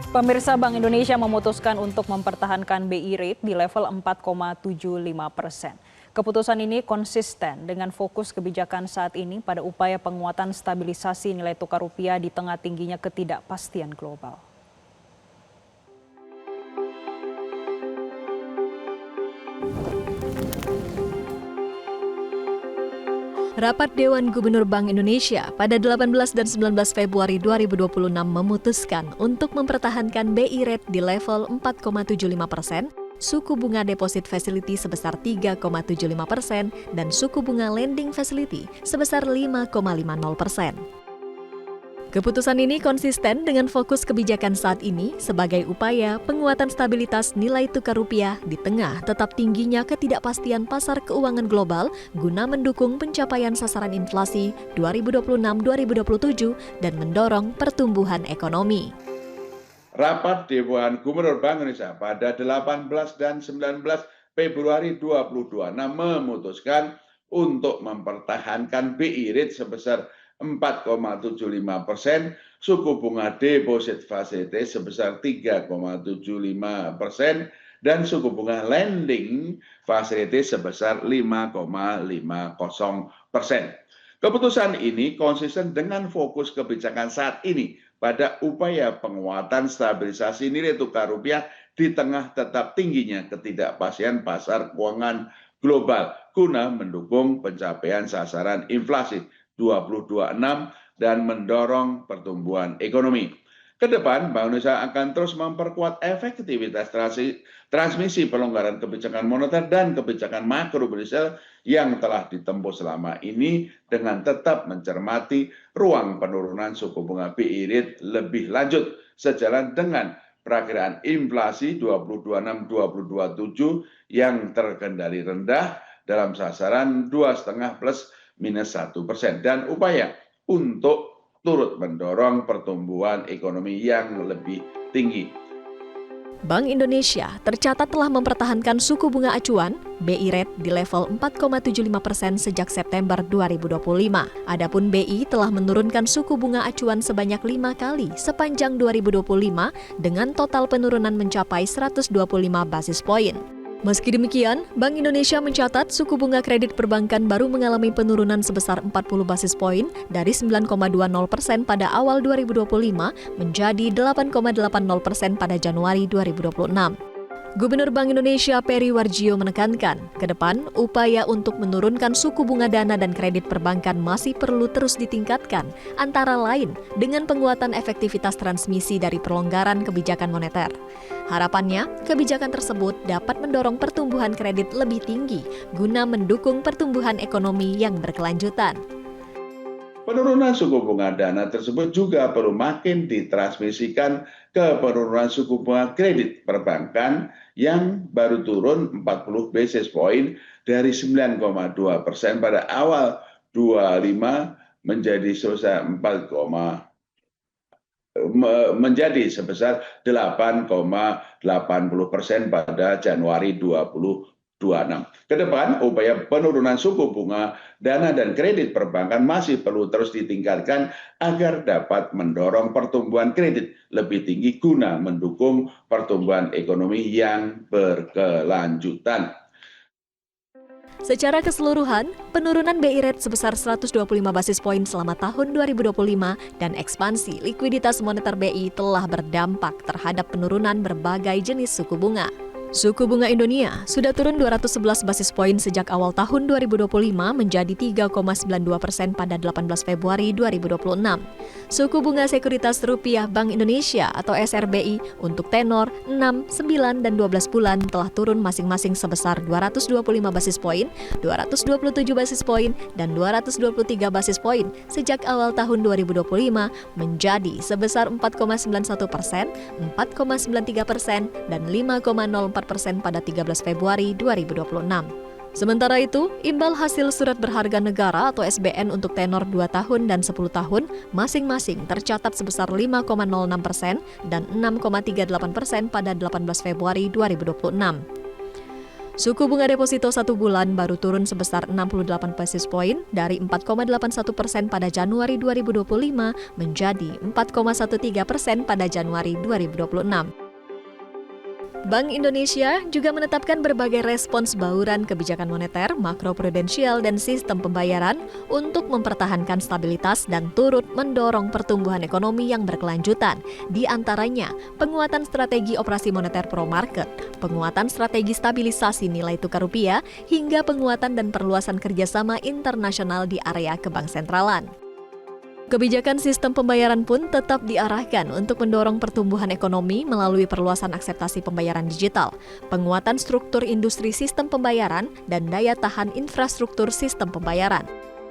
Pemirsa, Bank Indonesia memutuskan untuk mempertahankan BI rate di level 4,75%. Keputusan ini konsisten dengan fokus kebijakan saat ini pada upaya penguatan stabilisasi nilai tukar rupiah di tengah tingginya ketidakpastian global. Rapat Dewan Gubernur Bank Indonesia pada 18 dan 19 Februari 2026 memutuskan untuk mempertahankan BI rate di level 4,75%, suku bunga deposit facility sebesar 3,75% dan suku bunga lending facility sebesar 5,50%. Keputusan ini konsisten dengan fokus kebijakan saat ini sebagai upaya penguatan stabilitas nilai tukar rupiah di tengah tetap tingginya ketidakpastian pasar keuangan global guna mendukung pencapaian sasaran inflasi 2026-2027 dan mendorong pertumbuhan ekonomi. Rapat Dewan Gubernur Bank Indonesia pada 18 dan 19 Februari 2026 memutuskan untuk mempertahankan BI rate sebesar 4,75%, suku bunga deposit facility sebesar 3,75%, dan suku bunga lending facility sebesar 5,50%. Keputusan ini konsisten dengan fokus kebijakan saat ini pada upaya penguatan stabilisasi nilai tukar rupiah di tengah tetap tingginya ketidakpastian pasar keuangan global guna mendukung pencapaian sasaran inflasi 2026 dan mendorong pertumbuhan ekonomi. Kedepan, Bank Indonesia akan terus memperkuat efektivitas transmisi pelonggaran kebijakan moneter dan kebijakan makrobudensial yang telah ditempuh selama ini dengan tetap mencermati ruang penurunan suku bunga BI rate lebih lanjut sejalan dengan perakiraan inflasi 2026-2027 yang terkendali rendah dalam sasaran 2,5 plus minus 1% dan upaya untuk turut mendorong pertumbuhan ekonomi yang lebih tinggi. Bank Indonesia tercatat telah mempertahankan suku bunga acuan BI rate di level 4,75% sejak September 2025. Adapun BI telah menurunkan suku bunga acuan sebanyak 5 kali sepanjang 2025 dengan total penurunan mencapai 125 basis poin. Meski demikian, Bank Indonesia mencatat suku bunga kredit perbankan baru mengalami penurunan sebesar 40 basis poin dari 9,20% pada awal 2025 menjadi 8,80% pada Januari 2026. Gubernur Bank Indonesia Peri Warjio menekankan, ke depan upaya untuk menurunkan suku bunga dana dan kredit perbankan masih perlu terus ditingkatkan, antara lain dengan penguatan efektivitas transmisi dari pelonggaran kebijakan moneter. Harapannya, kebijakan tersebut dapat mendorong pertumbuhan kredit lebih tinggi guna mendukung pertumbuhan ekonomi yang berkelanjutan. Penurunan suku bunga dana tersebut juga perlu makin ditransmisikan ke penurunan suku bunga kredit perbankan yang baru turun 40 basis point dari 9,2% pada awal 25 menjadi sebesar 8,80% pada Januari 2026. Kedepan, upaya penurunan suku bunga dana dan kredit perbankan masih perlu terus ditingkatkan agar dapat mendorong pertumbuhan kredit lebih tinggi guna mendukung pertumbuhan ekonomi yang berkelanjutan. Secara keseluruhan, penurunan BI rate sebesar 125 basis poin selama tahun 2025 dan ekspansi likuiditas moneter BI telah berdampak terhadap penurunan berbagai jenis suku bunga. Suku bunga Indonesia sudah turun 211 basis poin sejak awal tahun 2025 menjadi 3,92% pada 18 Februari 2026. Suku bunga sekuritas rupiah Bank Indonesia atau SRBI untuk tenor 6, 9, dan 12 bulan telah turun masing-masing sebesar 225 basis poin, 227 basis poin, dan 223 basis poin sejak awal tahun 2025 menjadi sebesar 4,91%, 4,93%, dan 5,04% pada 13 Februari 2026. Sementara itu, imbal hasil surat berharga negara atau SBN untuk tenor 2 tahun dan 10 tahun masing-masing tercatat sebesar 5,06% dan 6,38% pada 18 Februari 2026. Suku bunga deposito 1 bulan baru turun sebesar 68 basis point dari 4,81% pada Januari 2025 menjadi 4,13% pada Januari 2026. Bank Indonesia juga menetapkan berbagai respons bauran kebijakan moneter, makroprudensial, dan sistem pembayaran untuk mempertahankan stabilitas dan turut mendorong pertumbuhan ekonomi yang berkelanjutan. Di antaranya, penguatan strategi operasi moneter pro-market, penguatan strategi stabilisasi nilai tukar rupiah, hingga penguatan dan perluasan kerjasama internasional di area kebanksentralan. Kebijakan sistem pembayaran pun tetap diarahkan untuk mendorong pertumbuhan ekonomi melalui perluasan akseptasi pembayaran digital, penguatan struktur industri sistem pembayaran, dan daya tahan infrastruktur sistem pembayaran.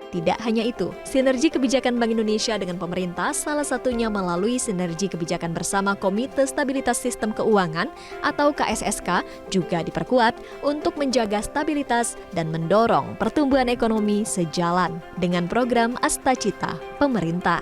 Tidak hanya itu, sinergi kebijakan Bank Indonesia dengan pemerintah salah satunya melalui sinergi kebijakan bersama Komite Stabilitas Sistem Keuangan atau KSSK juga diperkuat untuk menjaga stabilitas dan mendorong pertumbuhan ekonomi sejalan dengan program Astacita pemerintah.